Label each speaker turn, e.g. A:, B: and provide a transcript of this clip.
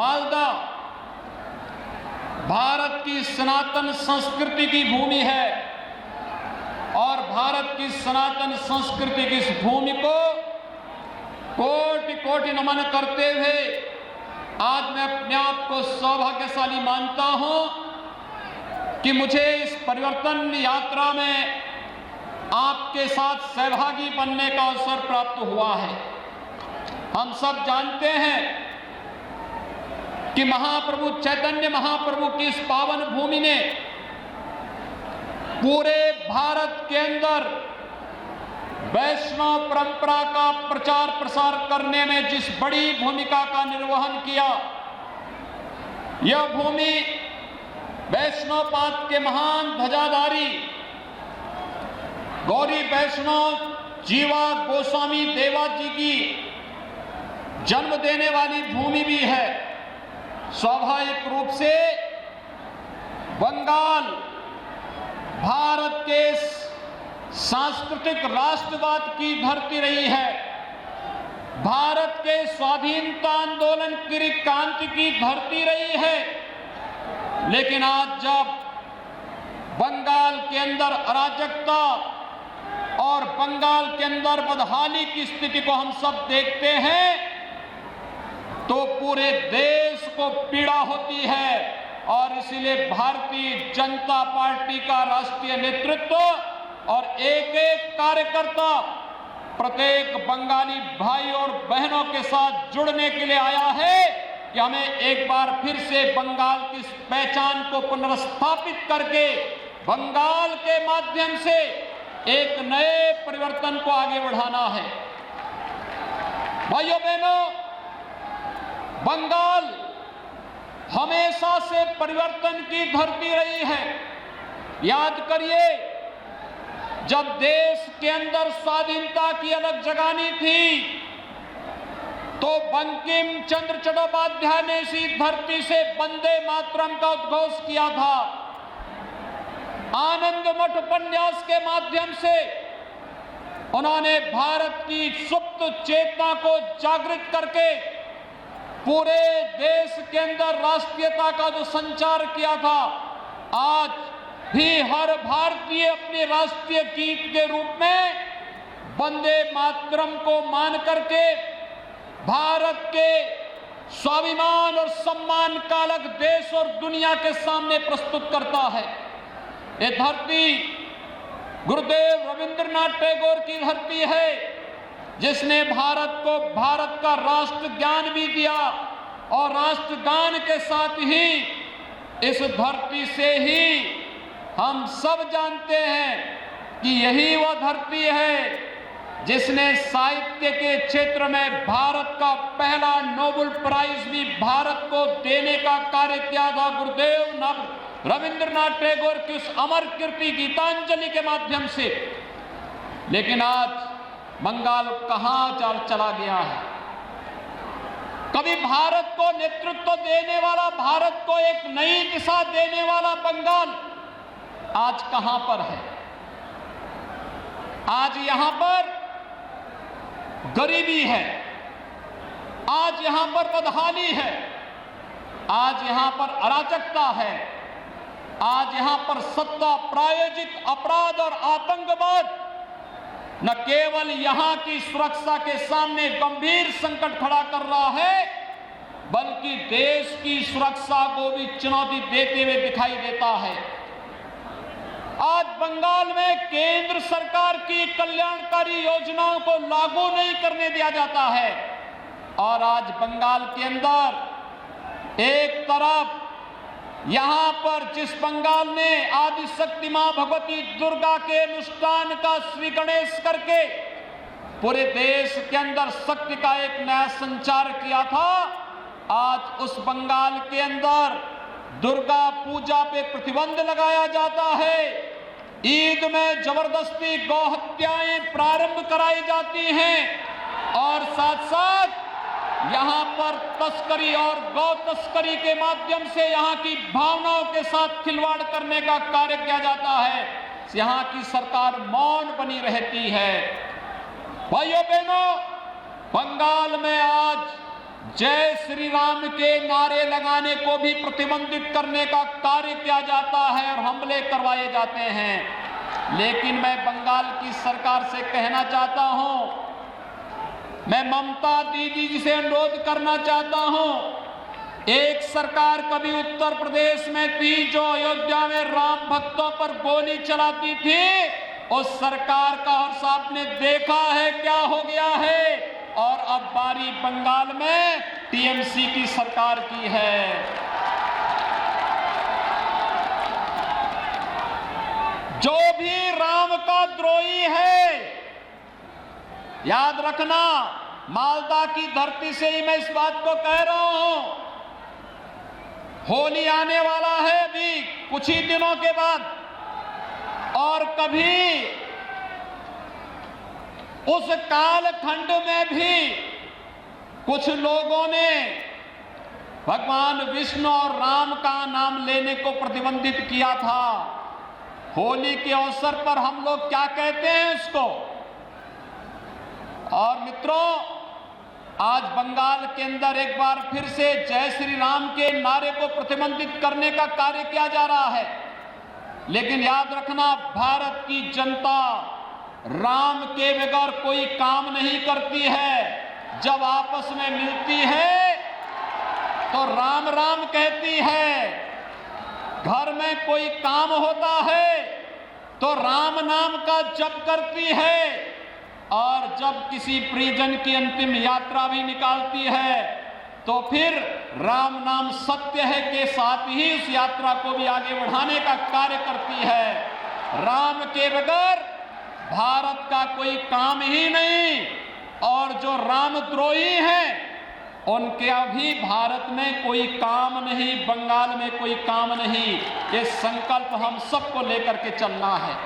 A: मालदा भारत की सनातन संस्कृति की भूमि है और भारत की सनातन संस्कृति की इस भूमि को कोटि कोटि नमन करते हुए आज मैं अपने आप को सौभाग्यशाली मानता हूं कि मुझे इस परिवर्तन यात्रा में आपके साथ सहभागी बनने का अवसर प्राप्त हुआ है। हम सब जानते हैं कि महाप्रभु चैतन्य महाप्रभु की इस पावन भूमि ने पूरे भारत के अंदर वैष्णव परंपरा का प्रचार प्रसार करने में जिस बड़ी भूमिका का निर्वहन किया, यह भूमि वैष्णवपाद के महान ध्वजाधारी गौरी वैष्णव जीवा गोस्वामी देवा जी की जन्म देने वाली भूमि भी है। स्वाभाविक रूप से बंगाल भारत के सांस्कृतिक राष्ट्रवाद की धरती रही है, भारत के स्वाधीनता आंदोलन की क्रांति की धरती रही है। लेकिन आज जब बंगाल के अंदर अराजकता और बंगाल के अंदर बदहाली की स्थिति को हम सब देखते हैं तो पूरे देश को पीड़ा होती है और इसीलिए भारतीय जनता पार्टी का राष्ट्रीय नेतृत्व और एक एक कार्यकर्ता प्रत्येक बंगाली भाई और बहनों के साथ जुड़ने के लिए आया है कि हमें एक बार फिर से बंगाल की पहचान को पुनर्स्थापित करके बंगाल के माध्यम से एक नए परिवर्तन को आगे बढ़ाना है। भाइयों बहनों, बंगाल हमेशा से परिवर्तन की धरती रही है। याद करिए, जब देश के अंदर स्वाधीनता की अलग जगानी थी तो बंकिम चंद्र चट्टोपाध्याय ने इसी धरती से वंदे मातरम का उद्घोष किया था। आनंद मठ उपन्यास के माध्यम से उन्होंने भारत की सुप्त चेतना को जागृत करके पूरे देश के अंदर राष्ट्रीयता का जो संचार किया था, आज भी हर भारतीय अपने राष्ट्रीय गीत के रूप में वंदे मातरम को मान करके भारत के स्वाभिमान और सम्मान का अलग देश और दुनिया के सामने प्रस्तुत करता है। ये धरती गुरुदेव रविंद्रनाथ टैगोर की धरती है, जिसने भारत को भारत का राष्ट्र ज्ञान भी दिया और राष्ट्रगान के साथ ही इस धरती से ही हम सब जानते हैं कि यही वह धरती है जिसने साहित्य के क्षेत्र में भारत का पहला नोबेल प्राइज भी भारत को देने का कार्य किया था, गुरुदेव रविंद्रनाथ टैगोर की उस अमर कीर्ति गीतांजलि के माध्यम से। लेकिन आज बंगाल कहां चला गया है? कभी भारत को नेतृत्व देने वाला, भारत को एक नई दिशा देने वाला बंगाल आज कहां पर है? आज यहां पर गरीबी है, आज यहां पर बदहाली है, आज यहां पर अराजकता है, आज यहां पर सत्ता प्रायोजित अपराध और आतंकवाद न केवल यहां की सुरक्षा के सामने गंभीर संकट खड़ा कर रहा है, बल्कि देश की सुरक्षा को भी चुनौती देते हुए दिखाई देता है। आज बंगाल में केंद्र सरकार की कल्याणकारी योजनाओं को लागू नहीं करने दिया जाता है और आज बंगाल के अंदर एक तरफ यहां पर जिस बंगाल ने आदि शक्ति मां भगवती दुर्गा के अनुष्ठान का श्री गणेश करके पूरे देश के अंदर शक्ति का एक नया संचार किया था, आज उस बंगाल के अंदर दुर्गा पूजा पे प्रतिबंध लगाया जाता है। ईद में जबरदस्ती गौ हत्याएं प्रारंभ कराई जाती हैं और साथ साथ यहां पर तस्करी और गौ तस्करी के माध्यम से यहां की भावनाओं के साथ खिलवाड़ करने का कार्य किया जाता है। यहां की सरकार मौन बनी रहती है। भाइयों बहनों, बंगाल में आज जय श्री राम के नारे लगाने को भी प्रतिबंधित करने का कार्य किया जाता है और हमले करवाए जाते हैं। लेकिन मैं बंगाल की सरकार से कहना चाहता हूं, मैं ममता दीदी जी से अनुरोध करना चाहता हूं, एक सरकार कभी उत्तर प्रदेश में थी जो अयोध्या में राम भक्तों पर गोली चलाती थी, उस सरकार का और साहब ने देखा है क्या हो गया है। और अब बारी बंगाल में टीएमसी की सरकार की है। जो भी राम का द्रोही है, याद रखना, मालदा की धरती से ही मैं इस बात को कह रहा हूं, होली आने वाला है अभी कुछ ही दिनों के बाद, और कभी उस कालखंड में भी कुछ लोगों ने भगवान विष्णु और राम का नाम लेने को प्रतिबंधित किया था। होली के अवसर पर हम लोग क्या कहते हैं उसको। और मित्रों, आज बंगाल के अंदर एक बार फिर से जय श्री राम के नारे को प्रतिबंधित करने का कार्य किया जा रहा है। लेकिन याद रखना, भारत की जनता राम के बगैर कोई काम नहीं करती है। जब आपस में मिलती है तो राम राम कहती है, घर में कोई काम होता है तो राम नाम का जप करती है, और जब किसी परिजन की अंतिम यात्रा भी निकालती है तो फिर राम नाम सत्य है के साथ ही उस यात्रा को भी आगे बढ़ाने का कार्य करती है। राम के बगैर भारत का कोई काम ही नहीं। और जो रामद्रोही हैं उनके अभी भारत में कोई काम नहीं, बंगाल में कोई काम नहीं। ये संकल्प हम सबको लेकर के चलना है।